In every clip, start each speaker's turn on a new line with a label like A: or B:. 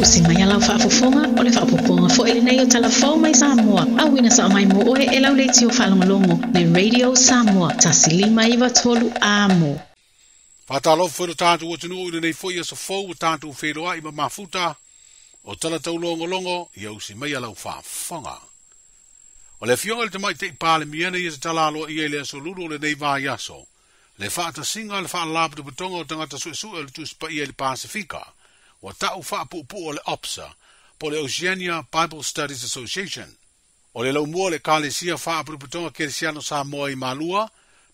A: Usi mai alau whaafofonga o le whaapoponga fo ele nei o Tala Fou Mai Samoa. Awina sa mai mo oe e lau leiti o whalongolongo le Radio Samoa tasilima iwa tolu amo.
B: Whatalo whero tātu o tunu ure nei fwoi asa fou o tātu wheroa ima mafuta o tala tau longo i ausi mai alau whaafonga. O le fionga le tamai te pāle miana i asa talalo i ele aso lulu le nei vā yaso. Le whaata singa le wha lapu te putonga o tangata sue le tuspa i ele Pasifika. Wa tau whaapupu o le OPSA, po le Oceania Bible Studies Association. O le lau mua le kālesia whaapuputonga keresiano Samoa i Malua,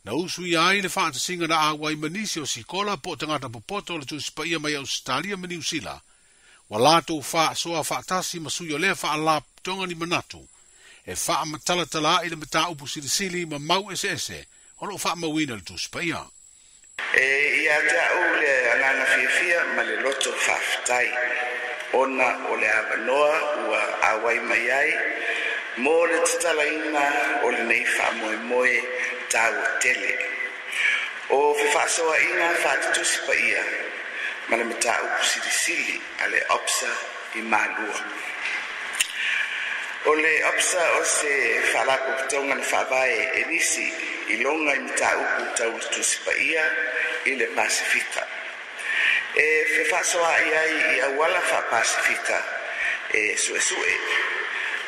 B: na usui ai le whaata singa na awa i manisi o sikola po tangata popoto le tuspa ia mai Australia ma New Zealand. Wa lato wha soa whaatasi masui o lea wha laputonga ni manatu. E wha matalatala i le mata upu sirisili ma mau ese, o lo wha mawina le tuspa ia.
C: Ia te au le anana fia ma le loto whaftai. Ona o le awanoa ua awai mai ai. Mo le tatalaina o le nei whamoe tau tele. O whiwhasoa ina whatatusi pa ia. Ma le mata upu sirisili a le OPSA i Malua. O le OPSA o se whalapo pitonga na whawae e nisi i longa i mata upu tau tusi pa ia i le Pasifika. E whiwhasoa i awala wha Pasifika e sue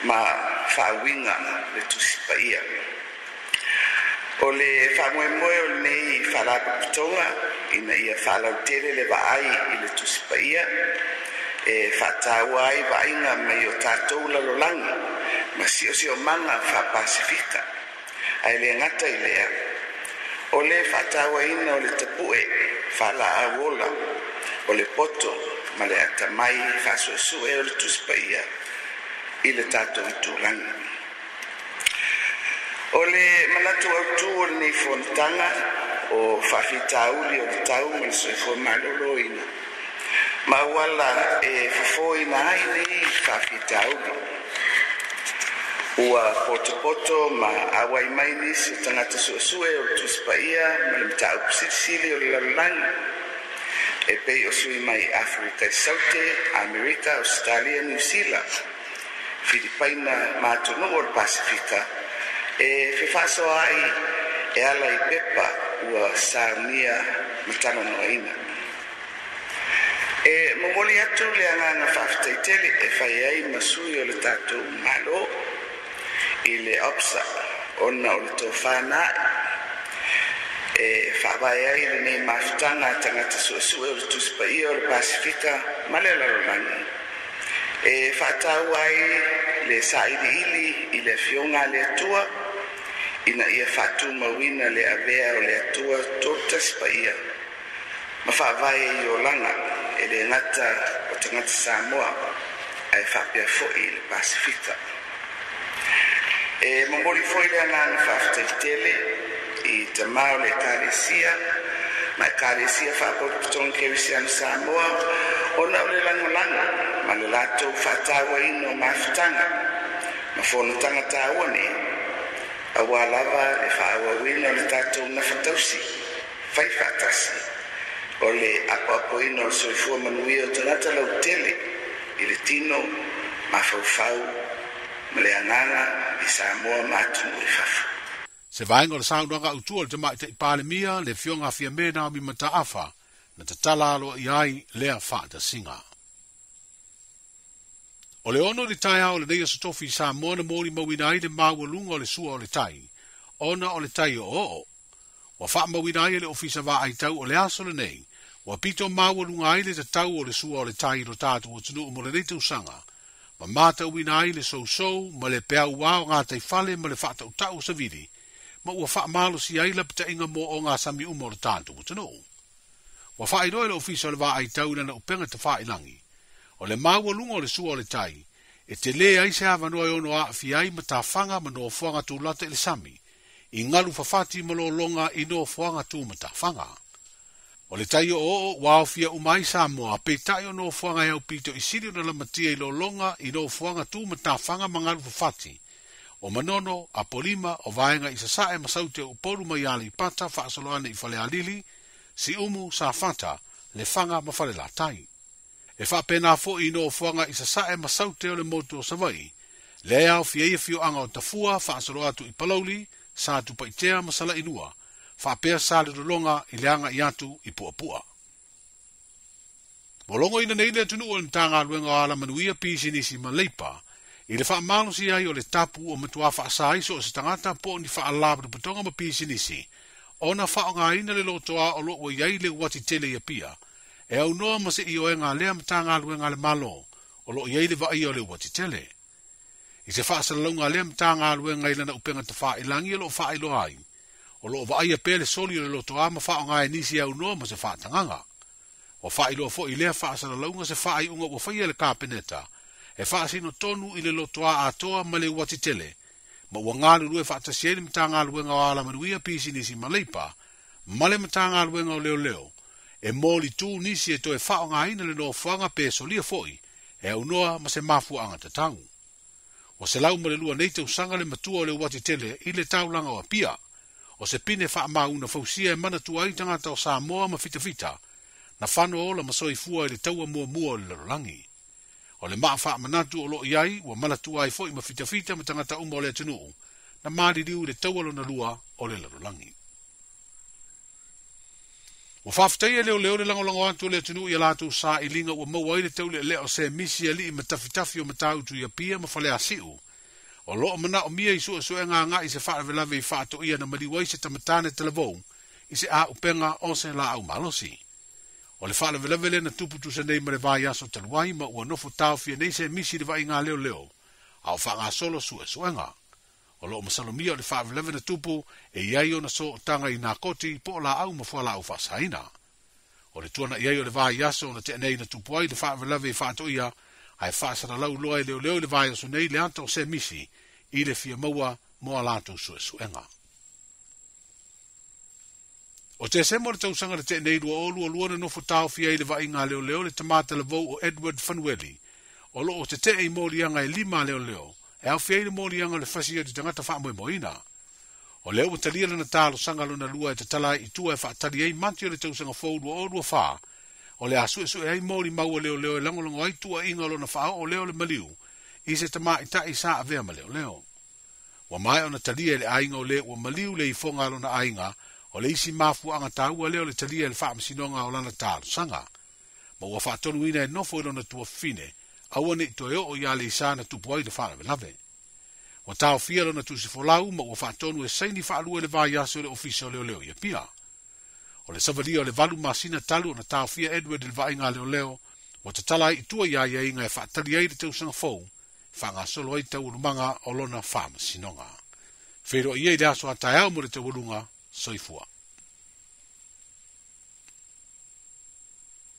C: ma whawinga le tusi pa ia. O le whamoemoe o le nei whalapo pitonga ina ia whalau tere le waai i le tusi pa ia. E whataua ai wainga mai o tātou lalolangi ma sio manga wha Pasifika. Ai le ngata i lea. O le whataua ina o le tapue whala awola o le poto ma le atamai whasosue o le tuspaia i le tātou i tūlangi. O le manatu au tū o le nei fontanga o whawhitauli o le tau ma le soifo malolo ina. Ma wala e fufoina ai nei whawhitauli. Ua poto ma awai mai nisi tangata suesue o tuspaia ma le mta upsisili o le lalangi. E pei o sui mai Afrika i Saute, Amerika, Australia, New Zealand, Filipaina, matunu o le Pasifika. E whiwhaso ai e ala i pepa ua saunia matana noaina. E momoli atu le anganga whawhitaitele e whai ai masui o le tātou malo i le OPSA ona o le tō whanai. E whawai ai le nei mawhitanga tangata suesue o le tuspai o le Pasifika ma le larolangi. E whatau ai le sairi ili i le fionga le atua ina ia whatu mawina le avea o le atua tōta spaia. Ma whawai i o langa e le ngata o tangata Samoa ai whapea foi i le Pasifika. E mongoli foi le anana whawhitaitele i te mao le kāresia, ma kāresia whapopitonga keresiano Samoa, ona o le langolanga, ma le lato whatawa ino mawhitanga, ma whonotanga tāwane, a wālawa e whaawawina o le tātou na whatausi, whai whatasi, o le apo ino o soifua manuia o tangata lau tele, i le tino, ma whauwhau, ma le anganga i Samoa matunu i whafu.
B: Se vaenga le saunanga utua le tamai te ipale mia le fionga fia mena o mi mata afa na te talalo i ai lea whaata singa. O le ono le tai au le neia sotofi i Samoa na mōri mawina ai le maua lunga o le sua o le tai. Ona o le tai o oo. Wa wha mawina ai le ofisa wa ai tau o le aso le nei. Wa pito maua lunga ai le te tau o le sua o le tai ro tātu o tunu o mo le rete usanga. Ma mata uina ai le sou ma le pea ua o ngā tai fale ma le whaata utau sa vidi. Ma ua wha malo si ai la pita inga mo o ngā sami umo le tātu o tunu. Wa wha i le ofisa le wa ai tau na upenga te wha ilangi. O le maua lunga o le sua o le tai. E te le ai se hawa noa ono a fi ai ma tā whanga ma no fuanga tū lata i le sami. I ngalu whawhati ma lo longa i no fuanga tū ma tā whanga. O le tai o wao fia umai Samoa pe tai o no fuanga e au pito i siri na lamatia i lo longa i no fuanga tū ma tā whanga ma ngalu whawhati. O manono, a polima, o vaenga i sasae masaute o poru mai ali pata whaasoloane i whale alili, si umu sa whata le whanga ma whale la tai. E whapena fo I no fuanga I sa e masau te o le motu o savai. Le au fie fio anga o tafua, whaasaro atu I palauli, sa atu paitea masala inua. Whapea sa le rolonga I leanga I atu I pua. Molongo ina nei le tunu o ntanga luenga ala manuia pisi nisi maleipa. I le wha malo si ai o le tapu o matua wha asai so o se tangata po ni wha alaba du putonga ma pisi nisi. Ona wha o ngā ina le lotoa o lo o iai le wati tele ia pia. E au noa ma se I o e ngā lea matanga luenga le malo o lo iai le wa ia o le wati tele. I se wha asala ngā lea matanga luenga ila na upenga ta wha ilangi o lo wha ilo ai. O lo wa ia pele soli o le lotoa ma wha o ngā nisi au noa ma se wha tanganga. O wha ilo fo I lea wha asala launga se wha I unga o wha ia le kāpeneta. E wha asino tonu I le lotoa atoa ma le wati tele. Ma ua ngālu rue wha atasiene matanga luenga o ala manuia pisi nisi maleipa. Ma le matanga luenga o leo. E moli tu nisi e to e wha o ngā ina le no whanga pe solia foi. E au noa ma se mafu anga te tangu. O se lau ma le lua nei te usanga le matua o le wati tele I le taulanga o pia. O se pine wha mauna fausia e mana tua I tangata o Samoa ma fita. Na whano ola ma soi fua I le taua mua o le larangi. O le maa wha manatu o lo iai, ua malatua ai foi ma fita ma tangata uma o le atunuu, na maari riu le taualo na lua o le larolangi. Ua whaftai e leo le langolango atu o le atunuu I alatu sa I linga ua maua I le tau le leo se misi ali I matafitafi o matautu I apia ma whale asiu. O loo mana o mia I sua e ngā I se wha velave I wha ato ia na maliwai se tamatane televou, I se a upenga o se la au malosi. O le whaale velevele na tuputu sa nei ma le vai aso taluai ma ua nofo tau fia nei se misi le vai ngā leo. Au wha ngā solo suenga. O loo masalomia o le whaale velevele na tupu e iai o na so tanga I nā koti po la au ma fuala au whasaina. O le tuana iai o le vai aso na te nei na tupu ai le whaale veleve I whaato ia ai whaasara lau loa leo le vai aso nei le anta o se misi I le fia maua moa lātou suenga. O te semo le tausanga le te nei lua na nofo tau fia I le vai ngā leo le tamata le vau o Edward Fanueli. O lo o te te I morianga I 5 leo. E au fia I le morianga le fasia di tangata wha moina. O leo talia na talo sanga lona lua e te tala I tua e wha tali ei manti o le tausanga fau lua wha. O le asu e ai mori maua leo e langolongo ai tua inga lona wha o leo le maliu. I se tama I ta I sa a vea ma leo. Wa mai o na talia le ainga o leo maliu le I fonga lona ainga. O le isi mafu anga taua leo le talia le wha masinonga o lana talo sanga. Ma ua wha tonu ina e nofo ilo na tua fine, aua ne ito eo o ia le isa na tupu ai le wha lave. Wa tau fia lo na tusi folau, ma ua wha tonu e saini wha alua le vai aso le ofisa o leo ia pia. O le savalia o le valu masina talu o na tau fia Edward le vai ngā leo, wa te tala I tua ia inga e wha tali ai le tau sanga fau, wha ngā solo ai tau lumanga o lona wha masinonga. Whero ia I le aso a tai au mo le tau walunga, soifua.